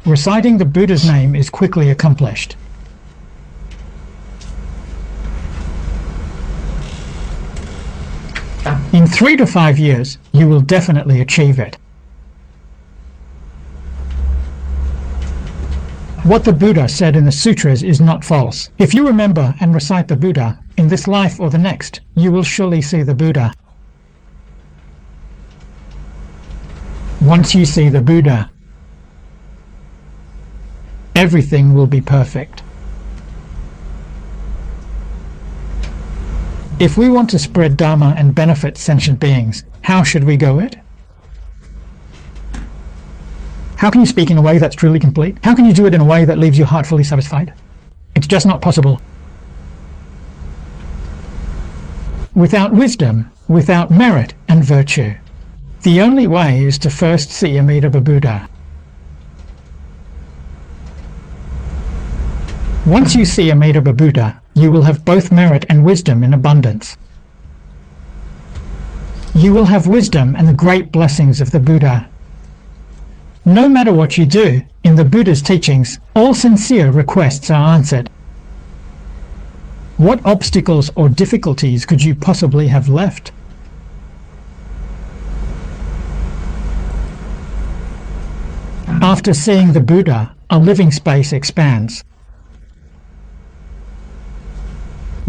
Reciting the Buddha's name is quickly accomplished. In 3 to 5 years, you will definitely achieve it. What the Buddha said in the Sutras is not false. If you remember and recite the Buddha, in this life or the next, you will surely see the Buddha. Once you see the Buddha, everything will be perfect. If we want to spread Dharma and benefit sentient beings, how should we go it? How can you speak in a way that's truly complete? How can you do it in a way that leaves your heart fully satisfied? It's just not possible. Without wisdom, without merit and virtue. The only way is to first see Amitabha Buddha. Once you see Amitabha Buddha, you will have both merit and wisdom in abundance. You will have wisdom and the great blessings of the Buddha. No matter what you do, in the Buddha's teachings, all sincere requests are answered. What obstacles or difficulties could you possibly have left? After seeing the Buddha, a living space expands.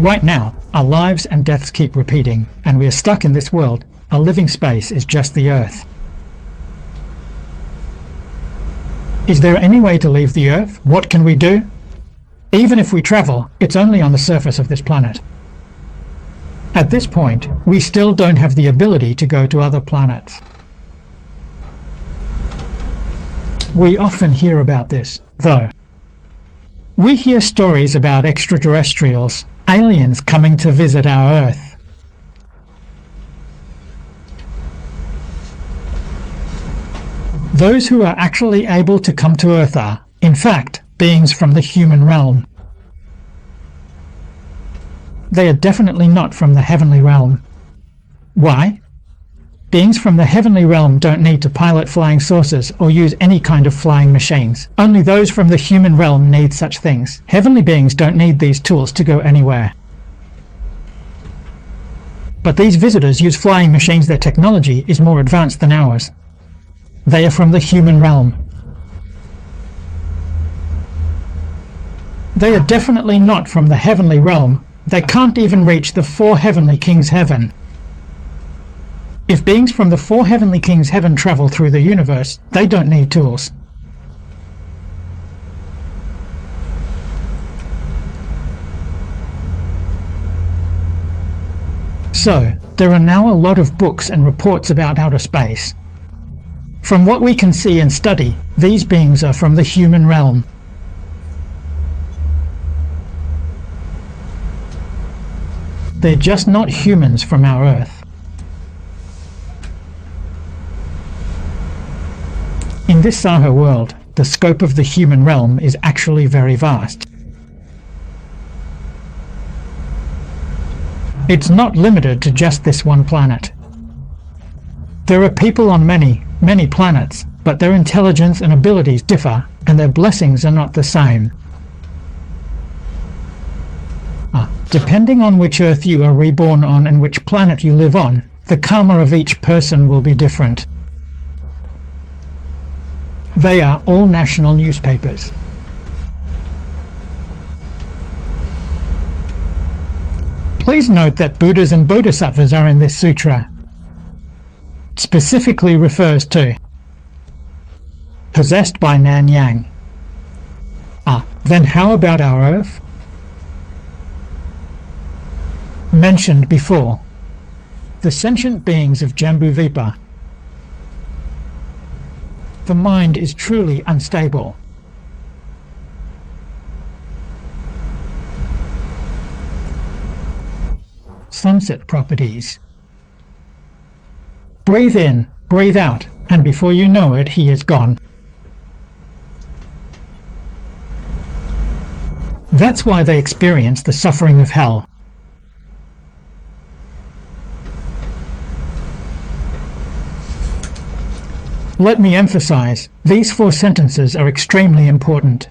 Right now, our lives and deaths keep repeating, and we are stuck in this world. A living space is just the earth. Is there any way to leave the earth? What can we do? Even if we travel, it's only on the surface of this planet. At this point, we still don't have the ability to go to other planets. We often hear about this, though. We hear stories about extraterrestrials, aliens coming to visit our Earth. Those who are actually able to come to Earth are, in fact, beings from the human realm. They are definitely not from the heavenly realm. Why? Beings from the heavenly realm don't need to pilot flying saucers or use any kind of flying machines. Only those from the human realm need such things. Heavenly beings don't need these tools to go anywhere. But these visitors use flying machines. Their technology is more advanced than ours. They are from the human realm. They are definitely not from the heavenly realm. They can't even reach the 4 heavenly kings' heaven. If beings from the 4 heavenly kings' heaven travel through the universe, they don't need tools. So, there are now a lot of books and reports about outer space. From what we can see and study, these beings are from the human realm. They're just not humans from our Earth. In this Saha world, the scope of the human realm is actually very vast. It's not limited to just this one planet. There are people on many planets, but their intelligence and abilities differ, and their blessings are not the same. Depending on which Earth you are reborn on and which planet you live on, the karma of each person will be different. They are all national newspapers. Please note that Buddhas and Bodhisattvas are in this sutra. It specifically refers to possessed by Nan Yang. Then how about our Earth? Mentioned before, the sentient beings of Jambudvipa. The mind is truly unstable. Sunset properties. Breathe in, breathe out, and before you know it, he is gone. That's why they experience the suffering of hell. Let me emphasize, these 4 sentences are extremely important.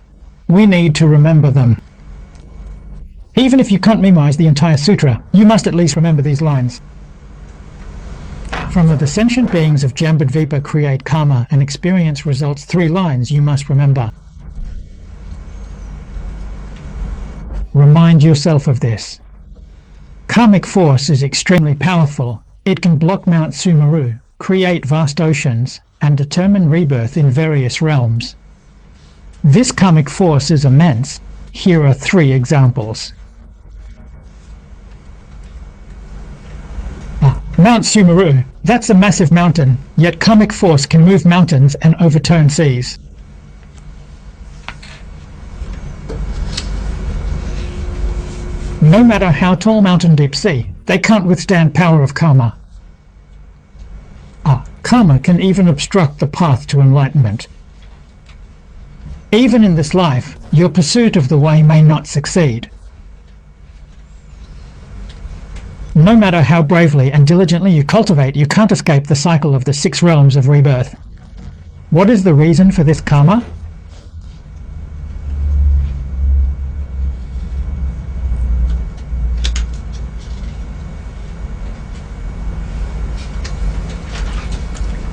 We need to remember them. Even if you can't memorize the entire sutra, you must at least remember these lines. From the sentient beings of Jambudvipa create karma and experience results, 3 lines you must remember. Remind yourself of this. Karmic force is extremely powerful. It can block Mount Sumeru, create vast oceans, and determine rebirth in various realms. This karmic force is immense. Here are 3 examples. Mount Sumeru. That's a massive mountain, yet karmic force can move mountains and overturn seas. No matter how tall mountain deep sea, they can't withstand power of karma. Karma can even obstruct the path to enlightenment. Even in this life, your pursuit of the way may not succeed. No matter how bravely and diligently you cultivate, you can't escape the cycle of the 6 realms of rebirth. What is the reason for this karma?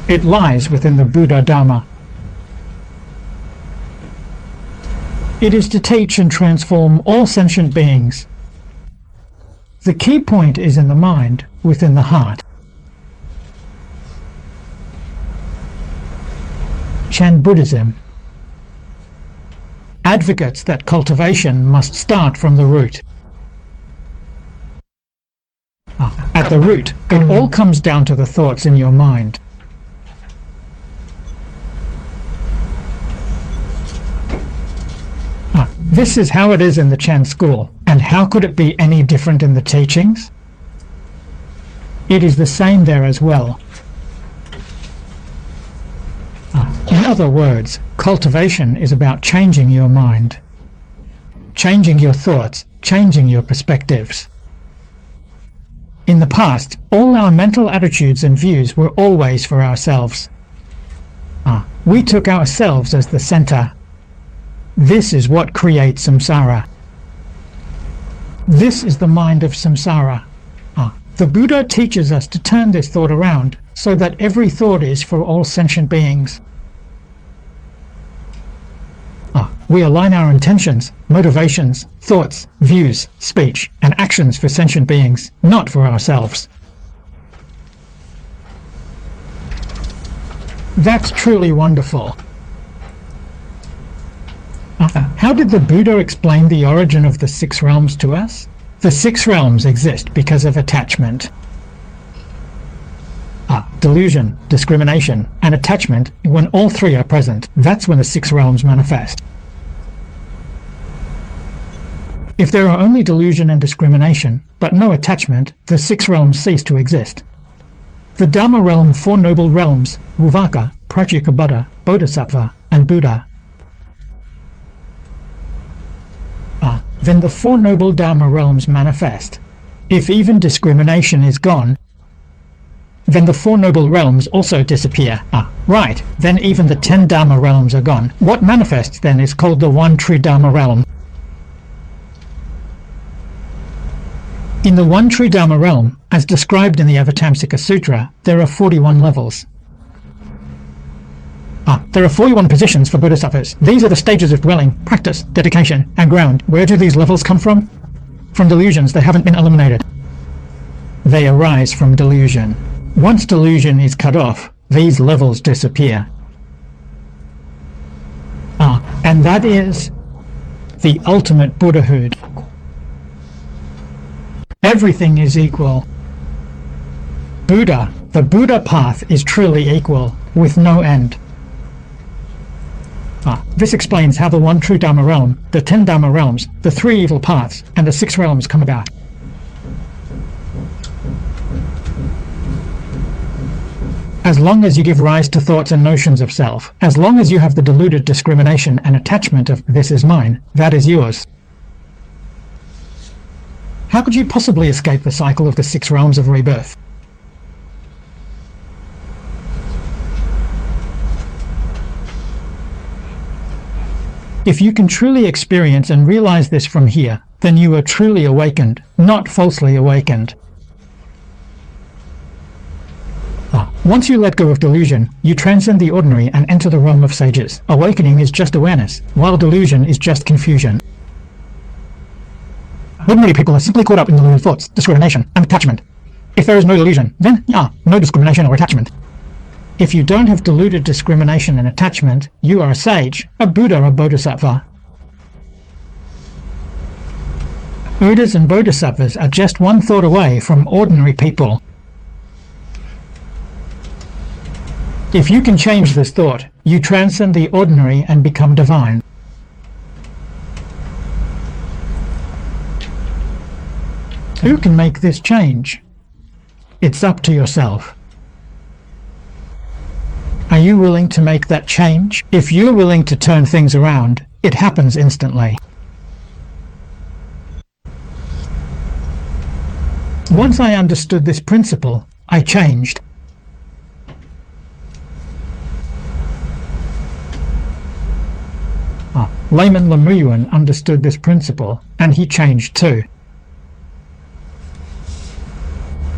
It lies within the Buddha Dharma. It is to teach and transform all sentient beings. The key point is in the mind, within the heart. Chan Buddhism advocates that cultivation must start from the root. At the root, it all comes down to the thoughts in your mind. This is how it is in the Chan school, and how could it be any different in the teachings? It is the same there as well. In other words, cultivation is about changing your mind, changing your thoughts, changing your perspectives. In the past, all our mental attitudes and views were always for ourselves. We took ourselves as the center. This is what creates samsara. This is the mind of samsara. The Buddha teaches us to turn this thought around so that every thought is for all sentient beings. We align our intentions, motivations, thoughts, views, speech, and actions for sentient beings, not for ourselves. That's truly wonderful. How did the Buddha explain the origin of the 6 realms to us? The 6 realms exist because of attachment. Delusion, discrimination, and attachment, when all 3 are present, that's when the 6 realms manifest. If there are only delusion and discrimination, but no attachment, the 6 realms cease to exist. The Dharma realm, 4 noble realms, Viveka, Pratyeka, Bodhisattva, and Buddha. Then the 4 noble Dharma realms manifest. If even discrimination is gone, then the 4 noble realms also disappear. Right, then even the 10 Dharma realms are gone. What manifests then is called the one true Dharma realm. In the one true Dharma realm, as described in the Avatamsaka Sutra, there are 41 levels. There are 41 positions for bodhisattvas. These are the stages of dwelling, practice, dedication, and ground. Where do these levels come from? From delusions that haven't been eliminated. They arise from delusion. Once delusion is cut off, these levels disappear. And that is the ultimate Buddhahood. Everything is equal. Buddha, the Buddha path is truly equal, with no end. This explains how the one true Dharma realm, the 10 Dharma realms, the 3 evil paths, and the 6 realms come about. As long as you give rise to thoughts and notions of self, as long as you have the deluded discrimination and attachment of this is mine, that is yours. How could you possibly escape the cycle of the 6 realms of rebirth? If you can truly experience and realize this from here, then you are truly awakened, not falsely awakened. Once you let go of delusion, you transcend the ordinary and enter the realm of sages. Awakening is just awareness, while delusion is just confusion. Ordinary people are simply caught up in deluded thoughts, discrimination, and attachment. If there is no delusion, then no discrimination or attachment. If you don't have deluded discrimination and attachment, you are a sage, a Buddha or Bodhisattva. Buddhas and Bodhisattvas are just one thought away from ordinary people. If you can change this thought, you transcend the ordinary and become divine. Who can make this change? It's up to yourself. Are you willing to make that change? If you're willing to turn things around, it happens instantly. Once I understood this principle, I changed. Layman Lemuyen understood this principle, and he changed too.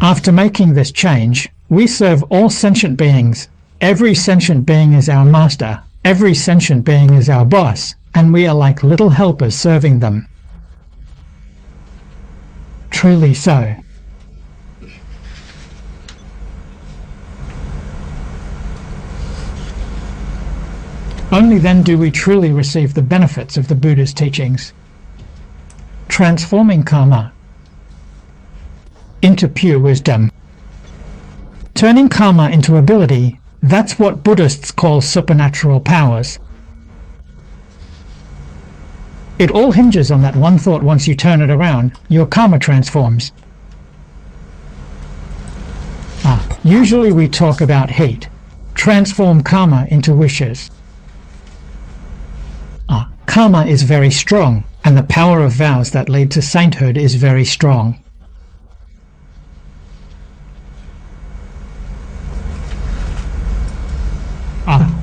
After making this change, we serve all sentient beings. Every sentient being is our master, every sentient being is our boss, and we are like little helpers serving them. Truly so. Only then do we truly receive the benefits of the Buddha's teachings. Transforming karma into pure wisdom. Turning karma into ability, that's what Buddhists call supernatural powers. It all hinges on that one thought. Once you turn it around, your karma transforms. Usually we talk about heat. Transform karma into wishes. Karma is very strong, and the power of vows that lead to sainthood is very strong.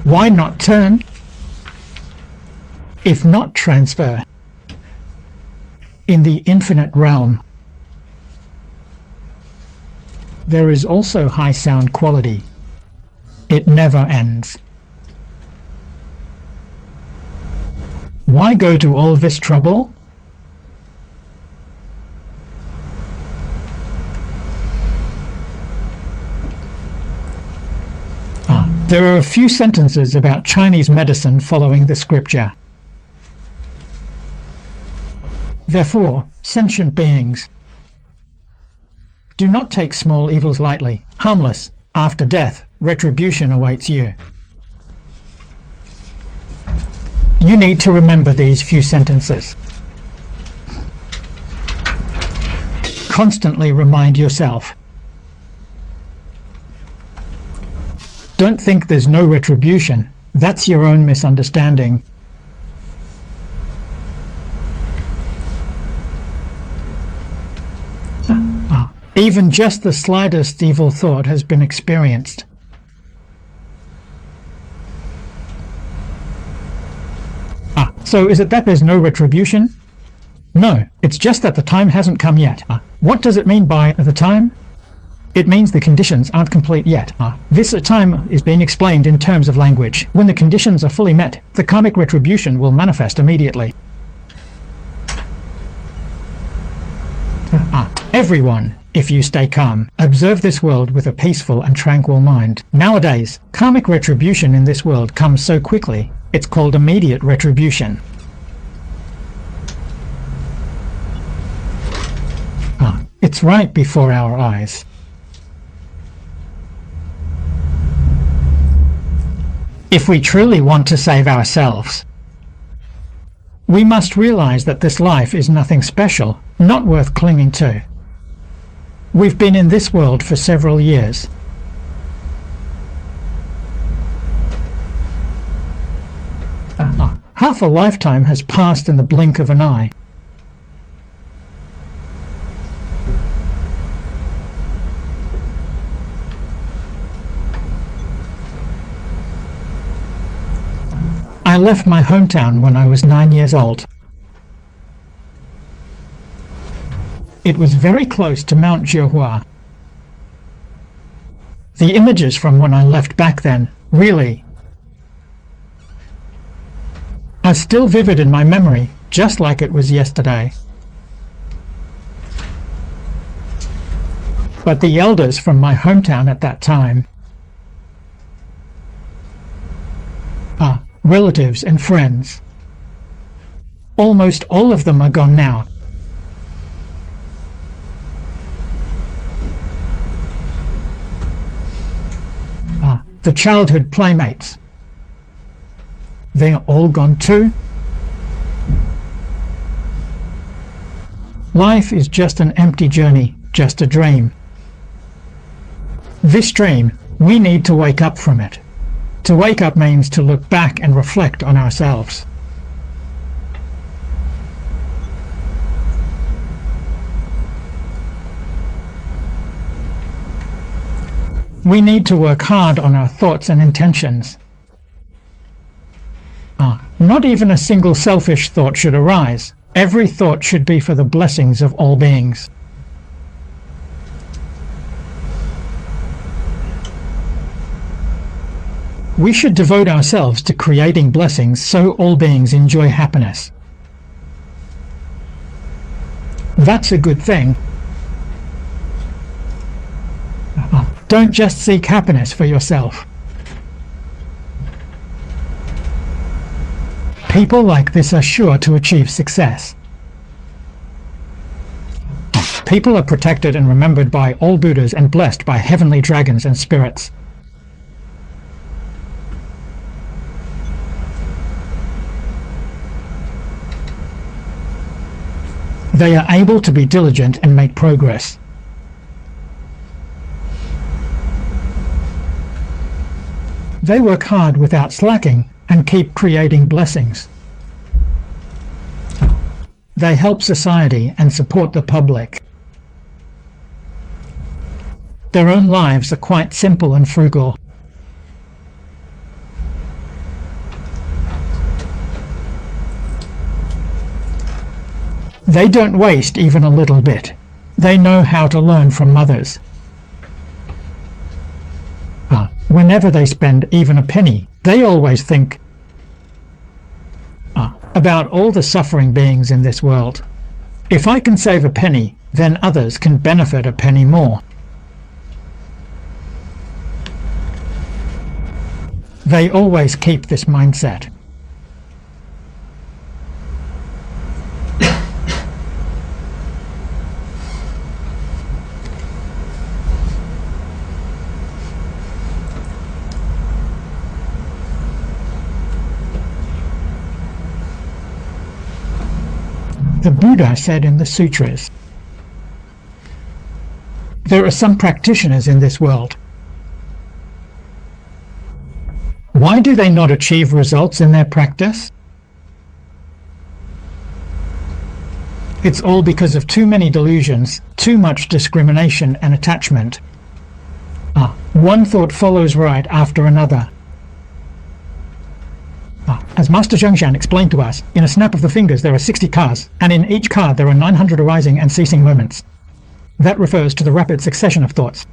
Why not turn? If not transfer? In the infinite realm, there is also high sound quality. It never ends. Why go to all this trouble? There are a few sentences about Chinese medicine following the scripture. Therefore, sentient beings, do not take small evils lightly. Harmless. After death, retribution awaits you. You need to remember these few sentences. Constantly remind yourself. Don't think there's no retribution. That's your own misunderstanding. Even just the slightest evil thought has been experienced. So is it that there's no retribution? No, it's just that the time hasn't come yet. What does it mean by the time? It means the conditions aren't complete yet. This time is being explained in terms of language. When the conditions are fully met, the karmic retribution will manifest immediately. Everyone, if you stay calm, observe this world with a peaceful and tranquil mind. Nowadays, karmic retribution in this world comes so quickly, it's called immediate retribution. It's right before our eyes. If we truly want to save ourselves, we must realize that this life is nothing special, not worth clinging to. We've been in this world for several years. Half a lifetime has passed in the blink of an eye. I left my hometown when I was 9 years old. It was very close to Mount Jiuhua. The images from when I left back then, really, are still vivid in my memory, just like it was yesterday. But the elders from my hometown at that time, relatives and friends, almost all of them are gone now. The childhood playmates, they are all gone too. Life is just an empty journey, just a dream. This dream, we need to wake up from it. To wake up means to look back and reflect on ourselves. We need to work hard on our thoughts and intentions. Not even a single selfish thought should arise. Every thought should be for the blessings of all beings. We should devote ourselves to creating blessings so all beings enjoy happiness. That's a good thing. Don't just seek happiness for yourself. People like this are sure to achieve success. People are protected and remembered by all Buddhas and blessed by heavenly dragons and spirits. They are able to be diligent and make progress. They work hard without slacking and keep creating blessings. They help society and support the public. Their own lives are quite simple and frugal. They don't waste even a little bit. They know how to learn from others. Whenever they spend even a penny, they always think about all the suffering beings in this world. If I can save a penny, then others can benefit a penny more. They always keep this mindset. The Buddha said in the Sutras, there are some practitioners in this world. Why do they not achieve results in their practice? It's all because of too many delusions, too much discrimination and attachment. One thought follows right after another. As Master Zhongshan explained to us, in a snap of the fingers there are 60 cars, and in each car there are 900 arising and ceasing moments. That refers to the rapid succession of thoughts.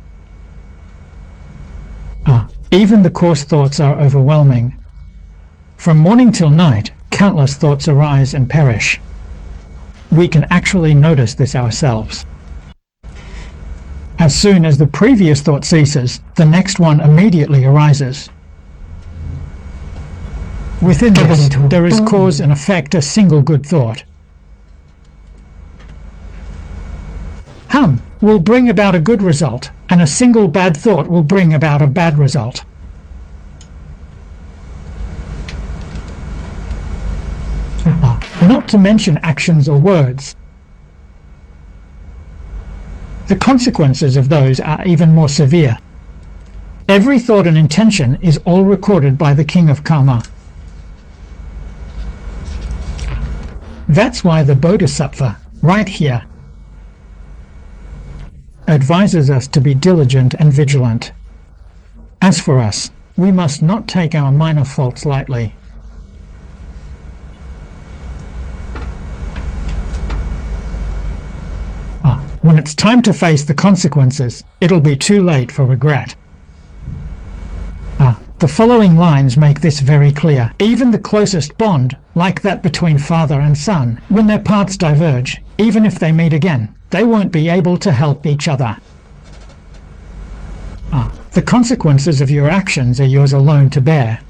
Even the coarse thoughts are overwhelming. From morning till night, countless thoughts arise and perish. We can actually notice this ourselves. As soon as the previous thought ceases, the next one immediately arises. Within this, there is cause and effect a single good thought. Hum will bring about a good result, and a single bad thought will bring about a bad result. Not to mention actions or words. The consequences of those are even more severe. Every thought and intention is all recorded by the King of Karma. That's why the Bodhisattva, right here, advises us to be diligent and vigilant. As for us, we must not take our minor faults lightly. When it's time to face the consequences, it'll be too late for regret. The following lines make this very clear. Even the closest bond, like that between father and son, when their paths diverge, even if they meet again, they won't be able to help each other. The consequences of your actions are yours alone to bear.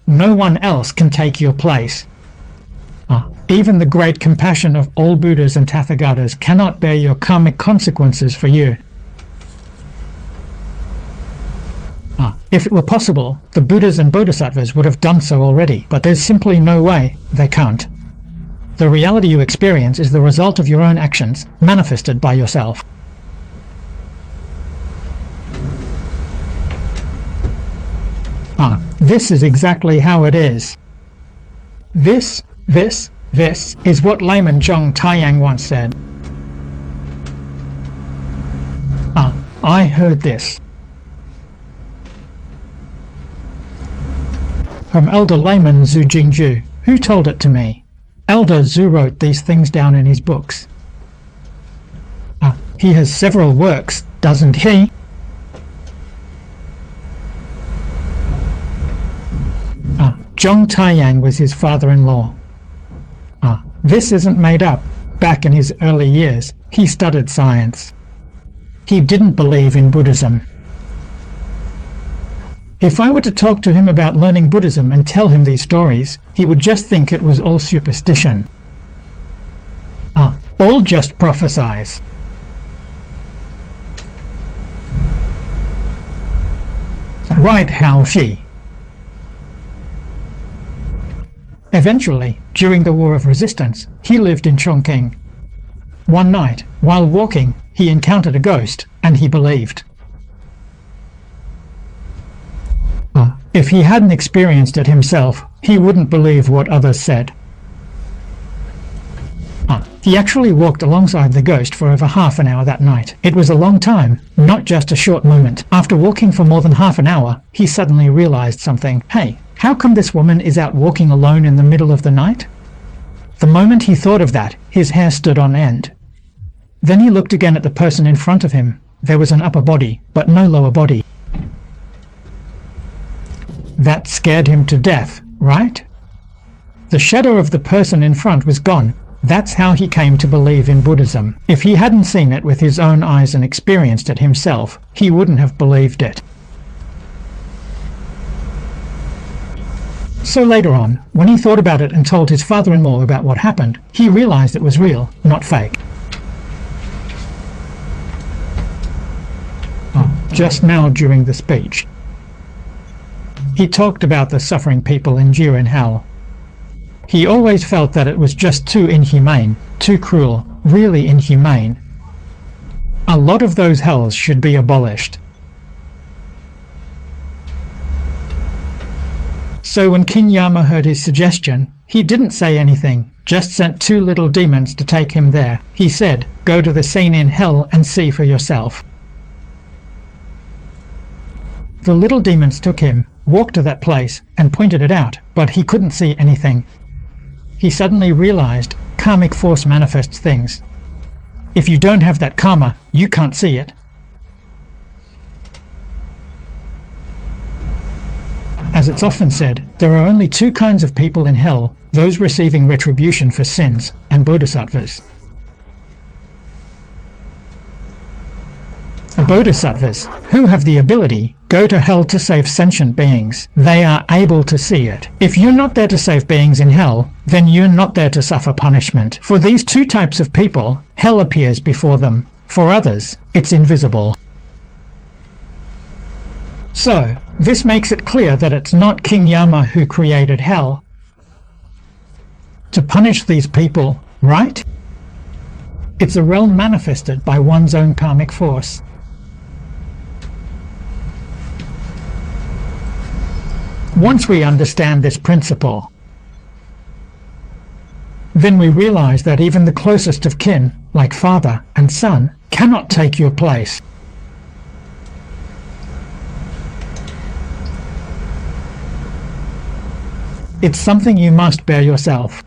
No one else can take your place. Even the great compassion of all Buddhas and Tathagatas cannot bear your karmic consequences for you. If it were possible, the Buddhas and Bodhisattvas would have done so already, but there's simply no way they can't. The reality you experience is the result of your own actions, manifested by yourself. This is exactly how it is. This is what layman Zhong Taiyang once said. I heard this from Elder Layman Zhu Jingzhu, who told it to me. Elder Zhu wrote these things down in his books. He has several works, doesn't he? Zhong Taiyang was his father-in-law. This isn't made up. Back in his early years, he studied science. He didn't believe in Buddhism. If I were to talk to him about learning Buddhism and tell him these stories, he would just think it was all superstition. All just prophesies. Right, Hao Shi. Eventually, during the War of Resistance, he lived in Chongqing. One night, while walking, he encountered a ghost, and he believed. If he hadn't experienced it himself, he wouldn't believe what others said. He actually walked alongside the ghost for over half an hour that night. It was a long time, not just a short moment. After walking for more than half an hour, he suddenly realized something. Hey, how come this woman is out walking alone in the middle of the night? The moment he thought of that, his hair stood on end. Then he looked again at the person in front of him. There was an upper body, but no lower body. That scared him to death, right? The shadow of the person in front was gone. That's how he came to believe in Buddhism. If he hadn't seen it with his own eyes and experienced it himself, he wouldn't have believed it. So later on, when he thought about it and told his father-in-law about what happened, he realized it was real, not fake. Just now during the speech, he talked about the suffering people endure in hell. He always felt that it was just too inhumane, too cruel, really inhumane. A lot of those hells should be abolished. So when King Yama heard his suggestion, he didn't say anything, just sent 2 little demons to take him there. He said, "Go to the scene in hell and see for yourself." The little demons took him, walked to that place, and pointed it out, but he couldn't see anything. He suddenly realized karmic force manifests things. If you don't have that karma, you can't see it. As it's often said, there are only 2 kinds of people in hell, those receiving retribution for sins, and bodhisattvas. The bodhisattvas, who have the ability, go to hell to save sentient beings. They are able to see it. If you're not there to save beings in hell, then you're not there to suffer punishment. For these 2 types of people, hell appears before them. For others, it's invisible. So, this makes it clear that it's not King Yama who created hell to punish these people, right? It's a realm manifested by one's own karmic force. Once we understand this principle, then we realize that even the closest of kin, like father and son, cannot take your place. It's something you must bear yourself.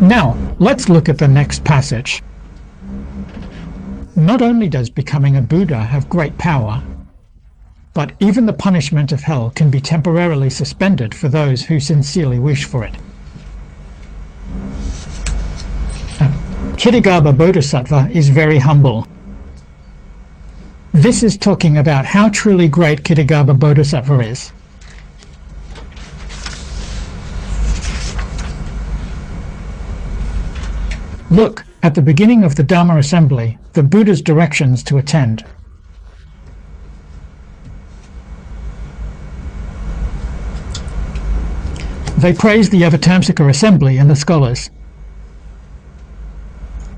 Now, let's look at the next passage. Not only does becoming a Buddha have great power, but even the punishment of hell can be temporarily suspended for those who sincerely wish for it. Kittagarbha Bodhisattva is very humble. This is talking about how truly great Kittagarbha Bodhisattva is. Look, at the beginning of the Dharma assembly, the Buddha's directions to attend. They praise the Avatamsaka assembly and the scholars.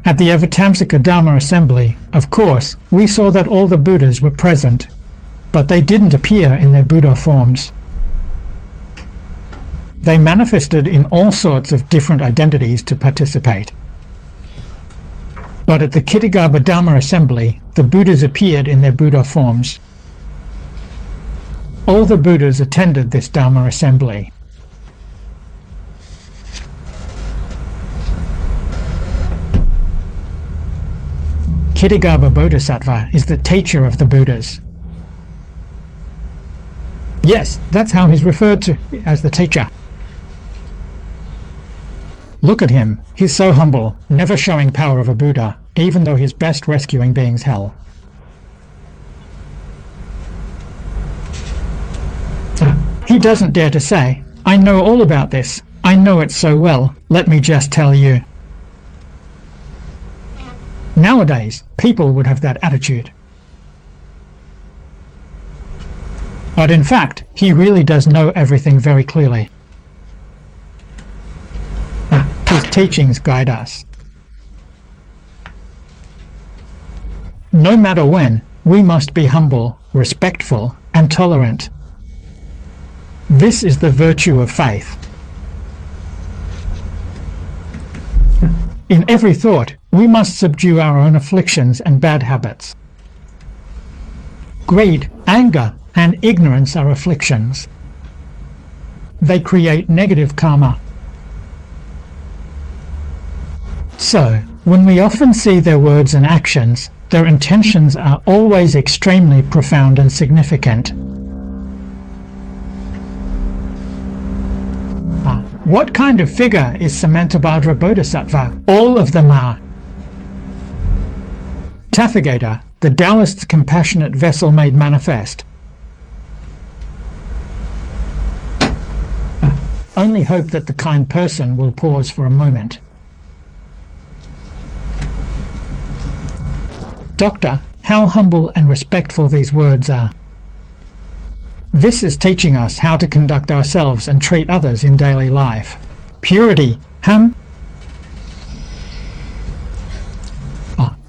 At the Avatamsaka Dharma assembly, of course, we saw that all the Buddhas were present, but they didn't appear in their Buddha forms. They manifested in all sorts of different identities to participate. But at the Kittagarbha Dharma assembly, the Buddhas appeared in their Buddha forms. All the Buddhas attended this Dharma assembly. Kittagarbha Bodhisattva is the teacher of the Buddhas. Yes, that's how he's referred to as the teacher. Look at him, he's so humble, never showing power of a Buddha, even though he's best rescuing beings hell. He doesn't dare to say, I know all about this, I know it so well, let me just tell you. Nowadays, people would have that attitude. But in fact, he really does know everything very clearly. His teachings guide us. No matter when, we must be humble, respectful, and tolerant. This is the virtue of faith. In every thought, we must subdue our own afflictions and bad habits. Greed, anger, and ignorance are afflictions. They create negative karma. So, when we often see their words and actions, their intentions are always extremely profound and significant. What kind of figure is Samantabhadra Bodhisattva? All of them are. Tathagata, the Taoist's compassionate vessel made manifest. Only hope that the kind person will pause for a moment. Doctor, how humble and respectful these words are. This is teaching us how to conduct ourselves and treat others in daily life. Purity,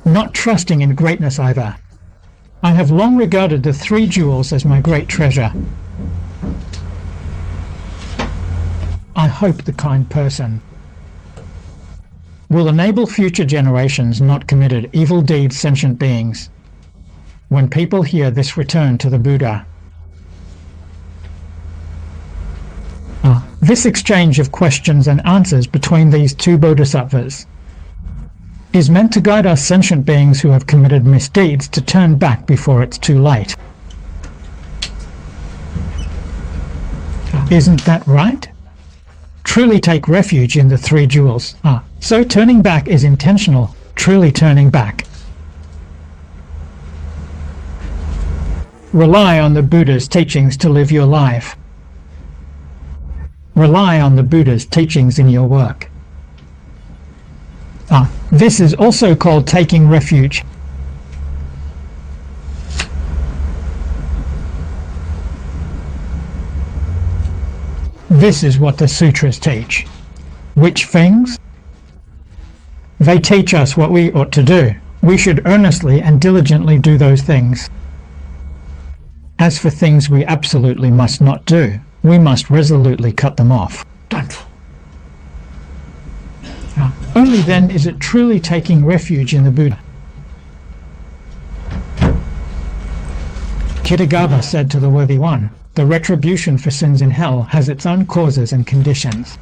not trusting in greatness either. I have long regarded the three jewels as my great treasure. I hope the kind person will enable future generations not committed evil deeds sentient beings when people hear this return to the Buddha. This exchange of questions and answers between these two bodhisattvas is meant to guide us sentient beings who have committed misdeeds to turn back before it's too late. Isn't that right? Truly take refuge in the three jewels. So turning back is intentional, truly turning back. Rely on the Buddha's teachings to live your life. Rely on the Buddha's teachings in your work. This is also called taking refuge. This is what the sutras teach. Which things? They teach us what we ought to do. We should earnestly and diligently do those things. As for things we absolutely must not do, we must resolutely cut them off. Only then is it truly taking refuge in the Buddha. Kittagarbha said to the worthy one, the retribution for sins in hell has its own causes and conditions.